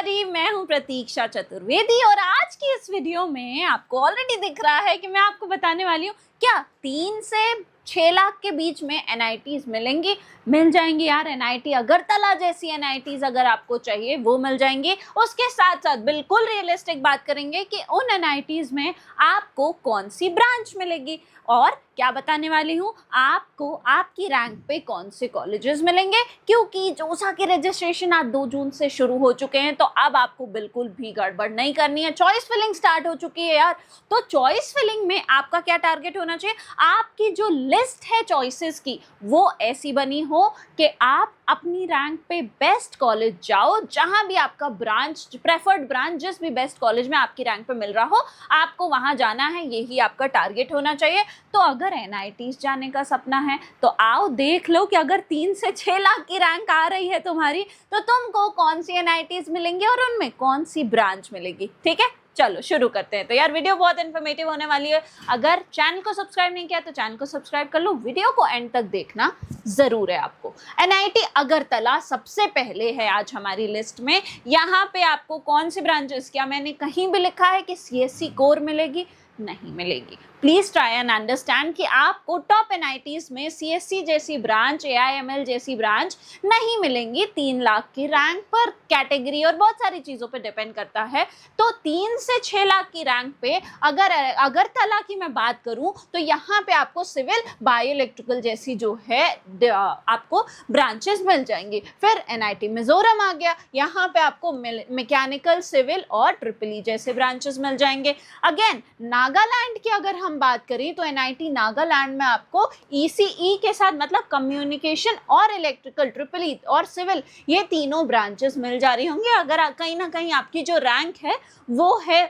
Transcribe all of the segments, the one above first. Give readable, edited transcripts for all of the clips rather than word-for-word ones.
everybody, मैं हूं प्रतीक्षा चतुर्वेदी और आज की इस वीडियो में आपको ऑलरेडी दिख रहा है कि मैं आपको बताने वाली हूँ क्या 3 से 6 लाख के बीच में एनआईटीज मिलेंगी, मिल जाएंगी यार। एनआईटी अगरतला जैसी एनआईटीज अगर आपको चाहिए वो मिल जाएंगी। उसके साथ साथ बिल्कुल रियलिस्टिक बात करेंगे कि उन एनआईटीज में आपको कौन सी ब्रांच मिलेगी और क्या बताने वाली हूँ आपको आपकी रैंक पे कौन से कॉलेजेस मिलेंगे, क्योंकि जोसा के रजिस्ट्रेशन आज 2 जून से शुरू हो चुके हैं। तो अब आपको बिल्कुल भी गड़बड़ नहीं करनी है। चॉइस फिलिंग स्टार्ट हो चुकी है यार। तो चॉइस फिलिंग में आपका क्या टारगेट होना चाहिए, आपकी जो लिस्ट है चॉइसेस की वो ऐसी बनी हो कि आप अपनी रैंक पे बेस्ट कॉलेज जाओ, जहां भी आपका ब्रांच, प्रेफर्ड ब्रांच जिस भी बेस्ट कॉलेज में आपकी रैंक पे मिल रहा हो आपको वहां जाना है। यही आपका टारगेट होना चाहिए। तो अगर एनआईटीज जाने का सपना है तो आओ देख लो कि अगर 3 से 6 लाख की रैंक आ रही है तुम्हारी तो तुमको कौन सी एनआईटीज मिलेंगी और उनमें कौन सी ब्रांच मिलेगी। ठीक है, चलो शुरू करते हैं। तो यार वीडियो बहुत इन्फॉर्मेटिव होने वाली है। अगर चैनल को सब्सक्राइब नहीं किया तो चैनल को सब्सक्राइब कर लो, वीडियो को एंड तक देखना जरूर है आपको। एनआईटी अगरतला सबसे पहले है आज हमारी लिस्ट में। यहाँ पे आपको कौन सी ब्रांचेस, क्या मैंने कहीं भी लिखा है कि सीएससी कोर मिलेगी? नहीं मिलेगी। प्लीज ट्राई एंड अंडरस्टैंड कि आपको टॉप एनआईटीज में सीएससी जैसी ब्रांच, एआईएमएल जैसी ब्रांच नहीं मिलेंगी। 3 लाख की रैंक पर कैटेगरी और बहुत सारी चीजों पे डिपेंड करता है। तो 3 से 6 लाख की रैंक पे अगर अगरतला की मैं बात करूं तो यहाँ पे आपको सिविल, बायो इलेक्ट्रिकल जैसी जो है आपको ब्रांचेस मिल जाएंगी। फिर एनआईटी मिजोरम आ गया, यहाँ पे आपको मैकेनिकल, सिविल और ट्रिपल ई जैसे ब्रांचेस मिल जाएंगे। अगेन नागालैंड की अगर हम बात करें तो एनआईटी नागालैंड में आपको ईसीई के साथ, मतलब कम्युनिकेशन और इलेक्ट्रिकल, ट्रिपल ई और सिविल, ये तीनों ब्रांचेस मिल जा रही होंगी अगर कहीं ना कहीं आपकी जो रैंक है वो है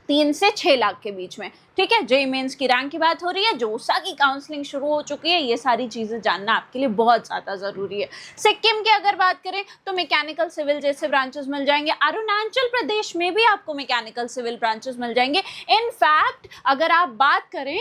3 से 6 लाख के बीच में। ठीक है, जेईई मेंस की रैंक की बात हो रही है, जोसा की काउंसलिंग शुरू हो चुकी है, ये सारी चीजें जानना आपके लिए बहुत ज्यादा जरूरी है। सिक्किम की अगर बात करें तो मैकेनिकल, सिविल जैसे ब्रांचेस मिल जाएंगे। अरुणाचल प्रदेश में भी आपको मैकेनिकल, सिविल ब्रांचेस मिल जाएंगे। इनफैक्ट अगर आप बात करें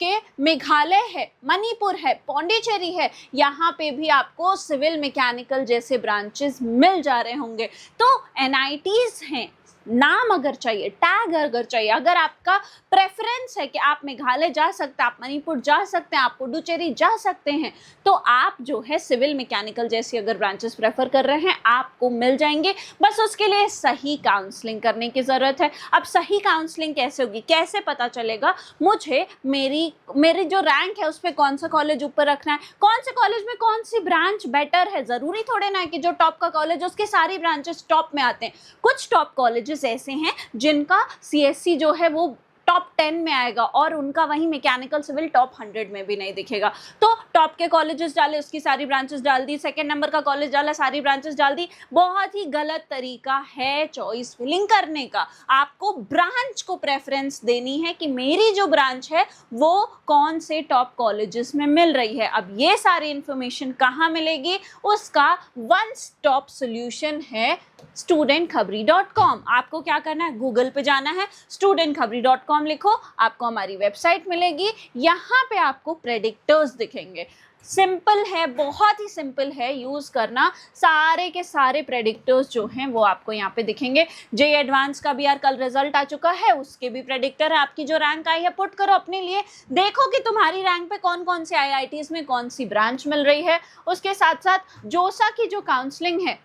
कि मेघालय है, मणिपुर है, पौंडीचेरी है, यहाँ पे भी आपको सिविल, मैकेनिकल जैसे ब्रांचेस मिल जा रहे होंगे। तो एनआईटीज हैं, नाम अगर चाहिए, टैग अगर चाहिए, अगर आपका प्रेफरेंस है कि आप मेघालय जा सकते हैं, आप मणिपुर जा सकते हैं, आप पुडुचेरी जा सकते हैं, तो आप जो है सिविल, मैकेनिकल जैसी अगर ब्रांचेस प्रेफर कर रहे हैं आपको मिल जाएंगे। बस उसके लिए सही काउंसलिंग करने की ज़रूरत है। अब सही काउंसलिंग कैसे होगी, कैसे पता चलेगा मुझे मेरी जो रैंक है उस पर कौन सा कॉलेज ऊपर रखना है, कौन से कॉलेज में कौन सी ब्रांच बेटर है? ज़रूरी थोड़े ना है कि जो टॉप का कॉलेज उसके सारी ब्रांचेस टॉप में आते हैं। कुछ टॉप कॉलेज ऐसे हैं जिनका सीएससी जो है वो टॉप 10 में आएगा और उनका वही मैकेनिकल, सिविल टॉप 100 में भी नहीं दिखेगा। तो टॉप के कॉलेजेस डाले, उसकी सारी ब्रांचेस डाल दी, सेकंड नंबर का कॉलेज डाला, सारी ब्रांचेस डाल दी। बहुत ही गलत तरीका है चॉइस फिलिंग करने का। आपको ब्रांच को प्रेफरेंस देनी है कि मेरी जो ब्रांच है वो कौन से टॉप कॉलेजेस में मिल रही है। अब ये सारी इंफॉर्मेशन कहाँ मिलेगी, उसका वन स्टॉप सोल्यूशन है studentkhabri.com। आपको क्या करना है, गूगल पे जाना है, studentkhabri.com लिखो, आपको हमारी वेबसाइट मिलेगी। यहाँ पे आपको प्रेडिक्टर्स दिखेंगे। सिंपल है, बहुत ही सिंपल है यूज करना। सारे के सारे प्रेडिक्टर्स जो हैं वो आपको यहाँ पे दिखेंगे। जेईई एडवांस का भी यार कल रिजल्ट आ चुका है, उसके भी प्रेडिक्टर है। आपकी जो रैंक आई है पुट करो अपने लिए, देखो कि तुम्हारी रैंक पे कौन कौन से आईआईटीज में कौन सी ब्रांच मिल रही है। उसके साथ साथ जोसा की जो काउंसलिंग है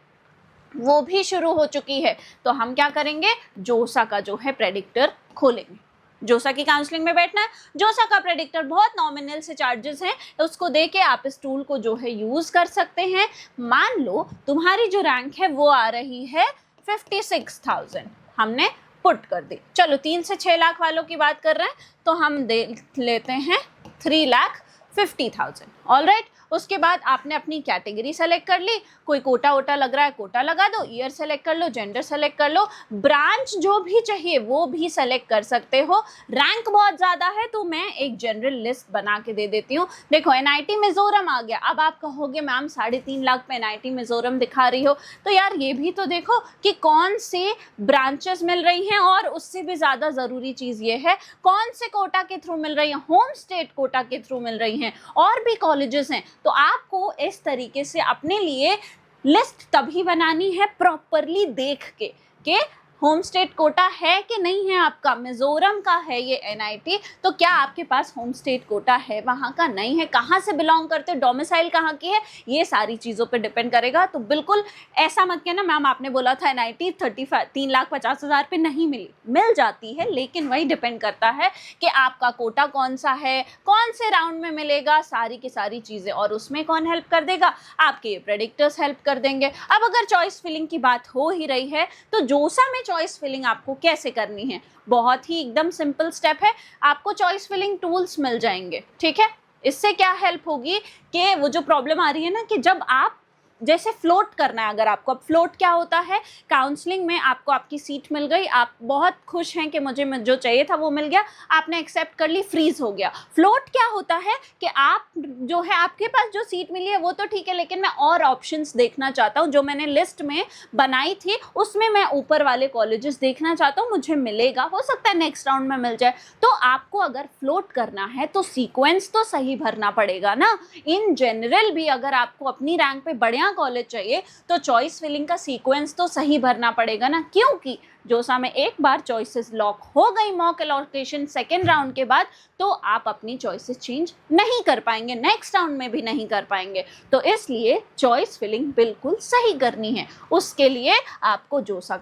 वो भी शुरू हो चुकी है। तो हम क्या करेंगे, जोसा का जो है प्रेडिक्टर खोलेंगे। जोसा की काउंसलिंग में बैठना है। जोसा का प्रेडिक्टर बहुत नॉमिनल से चार्जेस हैं, उसको देके आप इस टूल को जो है यूज कर सकते हैं। मान लो तुम्हारी जो रैंक है वो आ रही है 56,000, हमने पुट कर दी। चलो 3 से 6 लाख वालों की बात कर रहे हैं तो हम देख लेते हैं 3,50,000। ऑलराइट, उसके बाद आपने अपनी कैटेगरी सेलेक्ट कर ली, कोई कोटा वोटा लग रहा है कोटा लगा दो, ईयर सेलेक्ट कर लो, जेंडर सेलेक्ट कर लो, ब्रांच जो भी चाहिए वो भी सेलेक्ट कर सकते हो। रैंक बहुत ज़्यादा है तो मैं एक जनरल लिस्ट बना के दे देती हूँ। देखो एनआईटी मिजोरम आ गया। अब आप कहोगे मैम 3.5 लाख पे एनआईटी मिजोरम दिखा रही हो, तो यार ये भी तो देखो कि कौन से ब्रांचेस मिल रही हैं, और उससे भी ज़्यादा ज़रूरी चीज़ ये है कौन से कोटा के थ्रू मिल रही हैं, होम स्टेट कोटा के थ्रू मिल रही हैं, और भी कॉलेजेस हैं। तो आपको इस तरीके से अपने लिए लिस्ट तभी बनानी है प्रॉपरली देख के होम स्टेट कोटा है कि नहीं है आपका, मिजोरम का है ये एनआईटी, तो क्या आपके पास होम स्टेट कोटा है वहाँ का, नहीं है, कहाँ से बिलोंग करते हो, डोमिसाइल कहाँ की है, ये सारी चीज़ों पे डिपेंड करेगा। तो बिल्कुल ऐसा मत कहना मैम आपने बोला था एनआईटी 3,50,000 पे नहीं मिली, मिल जाती है, लेकिन वही डिपेंड करता है कि आपका कोटा कौन सा है, कौन से राउंड में मिलेगा, सारी की सारी चीज़ें। और उसमें कौन हेल्प कर देगा, आपके ये प्रेडिक्टर्स हेल्प कर देंगे। अब अगर चॉइस फिलिंग की बात हो ही रही है तो जोसा में चॉइस फिलिंग आपको कैसे करनी है, बहुत ही एकदम सिंपल स्टेप है। आपको चॉइस फिलिंग टूल्स मिल जाएंगे, ठीक है। इससे क्या हेल्प होगी कि वो जो प्रॉब्लम आ रही है ना कि जब आप जैसे फ्लोट करना है अगर आपको, अब फ्लोट क्या होता है, काउंसलिंग में आपको आपकी सीट मिल गई, आप बहुत खुश हैं कि मुझे जो चाहिए था वो मिल गया, आपने एक्सेप्ट कर ली, फ्रीज हो गया। फ्लोट क्या होता है कि आप जो है आपके पास जो सीट मिली है वो तो ठीक है, लेकिन मैं और ऑप्शंस देखना चाहता हूँ, जो मैंने लिस्ट में बनाई थी उसमें मैं ऊपर वाले कॉलेजेस देखना चाहता हूँ, मुझे मिलेगा, हो सकता है नेक्स्ट राउंड में मिल जाए। तो आपको अगर फ्लोट करना है तो सीक्वेंस तो सही भरना पड़ेगा ना। इन जनरल भी अगर आपको अपनी रैंक पे बढ़िया कॉलेज चाहिए तो चॉइस फिलिंग का सीक्वेंस तो सही भरना पड़ेगा ना, क्योंकि जोसा में एक बार चॉइसेस लॉक हो गई मॉक एलोकेशन सेकेंड राउंड के बाद तो आप अपनी चॉइसेस चेंज नहीं कर पाएंगे, नेक्स्ट राउंड में भी नहीं कर पाएंगे। तो इसलिए चॉइस फिलिंग बिल्कुल सही करनी है, उसके लिए आपको जोसा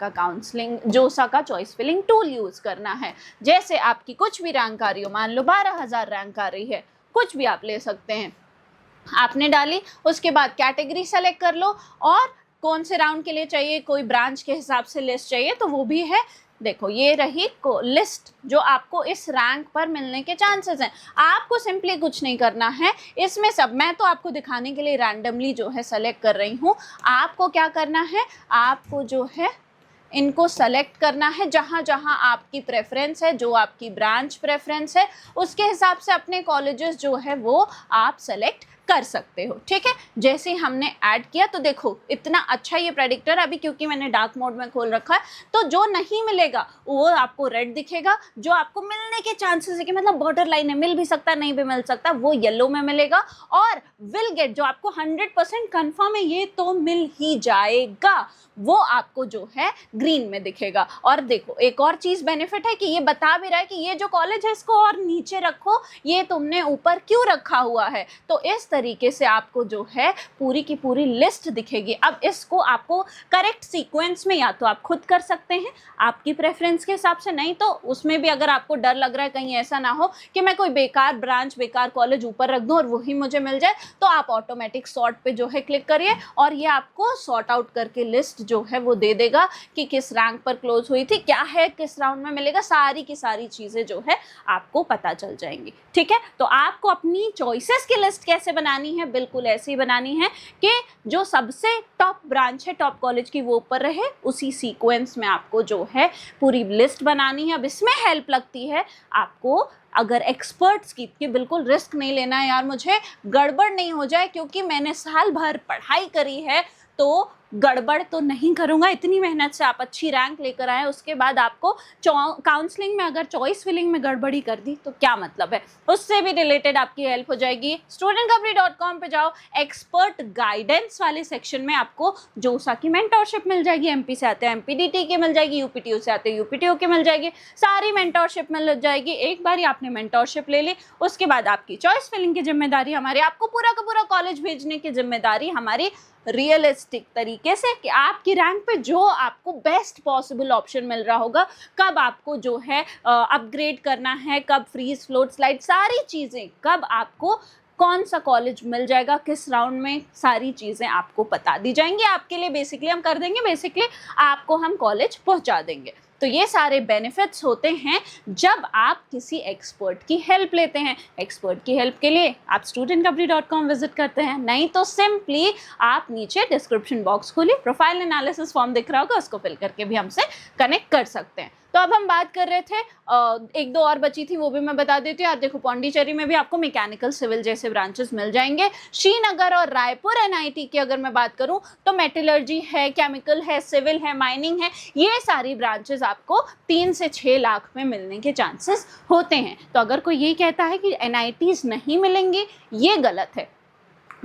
का चॉइस फिलिंग टूल यूज करना है। जैसे आपकी कुछ भी रैंक आ रही हो, मान लो 12,000 रैंक आ रही है, कुछ भी आप ले सकते हैं, आपने डाली, उसके बाद कैटेगरी सेलेक्ट कर लो और कौन से राउंड के लिए चाहिए, कोई ब्रांच के हिसाब से लिस्ट चाहिए तो वो भी है। देखो ये रही लिस्ट जो आपको इस रैंक पर मिलने के चांसेस हैं। आपको सिंपली कुछ नहीं करना है इसमें, सब मैं तो आपको दिखाने के लिए रैंडमली जो है सेलेक्ट कर रही हूँ। आपको क्या करना है, आपको जो है इनको सेलेक्ट करना है, जहाँ जहाँ आपकी प्रेफरेंस है, जो आपकी ब्रांच प्रेफरेंस है उसके हिसाब से अपने कॉलेजेस जो है वो आप सेलेक्ट कर सकते हो, ठीक है। जैसे ही हमने ऐड किया तो देखो इतना अच्छा ये प्रेडिक्टर, अभी क्योंकि मैंने डार्क मोड में खोल रखा है तो जो नहीं मिलेगा वो आपको रेड दिखेगा, जो आपको मिलने के चांसेस है कि मतलब बॉर्डर लाइन है, मिल भी सकता नहीं भी मिल सकता, वो येलो में मिलेगा। और विल गेट जो आपको 100% कंफर्म है ये तो मिल ही जाएगा, वो आपको जो है ग्रीन में दिखेगा। और देखो एक और चीज़ बेनिफिट है कि ये बता भी रहा है कि ये जो कॉलेज है इसको और नीचे रखो, ये तुमने ऊपर क्यों रखा हुआ है। तो इस तरीके से आपको जो है पूरी की पूरी लिस्ट दिखेगी। अब इसको आपको करेक्ट सीक्वेंस में या तो आप खुद कर सकते हैं आपकी प्रेफरेंस के हिसाब से, नहीं तो उसमें भी अगर आपको डर लग रहा है कहीं ऐसा ना हो कि मैं कोई बेकार ब्रांच बेकार कॉलेज ऊपर रख दूं और वही मुझे मिल जाए, तो आप ऑटोमेटिक सॉर्ट पे जो है क्लिक करिए और ये आपको सॉर्ट आउट करके लिस्ट जो है वो दे देगा कि किस रैंक पर क्लोज हुई थी, क्या है, किस राउंड में मिलेगा, सारी की सारी चीज़ें जो है आपको पता चल जाएंगी, ठीक है। तो आपको अपनी चॉइसेस की लिस्ट कैसे बनानी है, बिल्कुल ऐसे ही बनानी है कि जो सबसे टॉप ब्रांच है टॉप कॉलेज की वो ऊपर रहे, उसी सीक्वेंस में आपको जो है पूरी लिस्ट बनानी है। अब इसमें हेल्प लगती है आपको अगर एक्सपर्ट्स की बिल्कुल रिस्क नहीं लेना है यार मुझे गड़बड़ नहीं हो जाए, क्योंकि मैंने साल भर पढ़ाई करी है तो गड़बड़ तो नहीं करूँगा, इतनी मेहनत से आप अच्छी रैंक लेकर आए, उसके बाद आपको काउंसलिंग में अगर चॉइस फिलिंग में गड़बड़ी कर दी तो क्या मतलब है। उससे भी रिलेटेड आपकी हेल्प हो जाएगी। studentgovernor.com पे जाओ, एक्सपर्ट गाइडेंस वाले सेक्शन में आपको जोसा की मेंटोरशिप मिल जाएगी, एमपी से आते हैं एमपीडीटी की मिल जाएगी, यूपीटीयू से आते हैं यूपीटीयू की मिल जाएगी, सारी मेंटोरशिप मिल जाएगी। एक बार ही आपने मेंटोरशिप ले ली, उसके बाद आपकी चॉइस फिलिंग की जिम्मेदारी हमारी, आपको पूरा का पूरा कॉलेज भेजने की जिम्मेदारी हमारी, रियलिस्टिक तरीके से कि आपकी रैंक पे जो आपको बेस्ट पॉसिबल ऑप्शन मिल रहा होगा, कब आपको जो है अपग्रेड करना है, कब फ्रीज फ्लोट स्लाइड, सारी चीज़ें, कब आपको कौन सा कॉलेज मिल जाएगा किस राउंड में, सारी चीज़ें आपको बता दी जाएंगी। आपके लिए बेसिकली हम कर देंगे, बेसिकली आपको हम कॉलेज पहुंचा देंगे। तो ये सारे बेनिफिट्स होते हैं जब आप किसी एक्सपर्ट की हेल्प लेते हैं। एक्सपर्ट की हेल्प के लिए आप studentgovernor.com विजिट करते हैं, नहीं तो सिंपली आप नीचे डिस्क्रिप्शन बॉक्स खोलिए, प्रोफाइल एनालिसिस फॉर्म दिख रहा होगा, उसको फिल करके भी हमसे कनेक्ट कर सकते हैं। तो अब हम बात कर रहे थे, एक दो और बची थी वो भी मैं बता देती हूँ। आप देखो पौंडीचेरी में भी आपको मैकेनिकल सिविल जैसे ब्रांचेस मिल जाएंगे। श्रीनगर और रायपुर एनआईटी की अगर मैं बात करूँ तो मेटलर्जी है, केमिकल है, सिविल है, माइनिंग है, ये सारी ब्रांचेस आपको 3 से 6 लाख में मिलने के चांसेस होते हैं। तो अगर कोई ये कहता है कि एनआईटीज नहीं मिलेंगी, ये गलत है।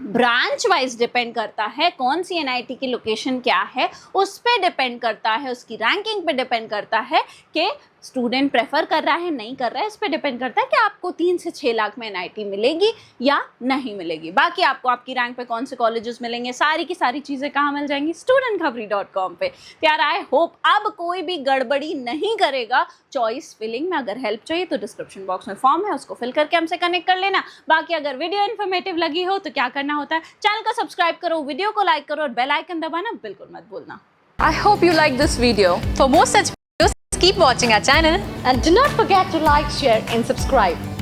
ब्रांच वाइज डिपेंड करता है, कौन सी एनआईटी की लोकेशन क्या है उस पे डिपेंड करता है, उसकी रैंकिंग पे डिपेंड करता है कि स्टूडेंट प्रेफर कर रहा है नहीं कर रहा है। इस पे डिपेंड करता है कि आपको 3 से 6 लाख में एनआईटी मिलेगी या नहीं मिलेगी। बाकी आपको आपकी रैंक पे कौन से कॉलेजेस मिलेंगे, सारी की सारी चीज़ें कहाँ मिल जाएंगी, studentkhabri.com पे। यार आई होप अब कोई भी गड़बड़ी नहीं करेगा चॉइस फिलिंग में। अगर हेल्प चाहिए तो डिस्क्रिप्शन बॉक्स में फॉर्म है, उसको फिल करके हमसे कनेक्ट कर लेना। बाकी अगर वीडियो इन्फॉर्मेटिव लगी हो तो क्या करना होता है, चैनल को सब्सक्राइब करो, वीडियो को लाइक करो और बेल आइकन दबाना बिल्कुल मत भूलना। I hope you like this video. For more such videos, keep watching our channel And do not forget to like, share and subscribe.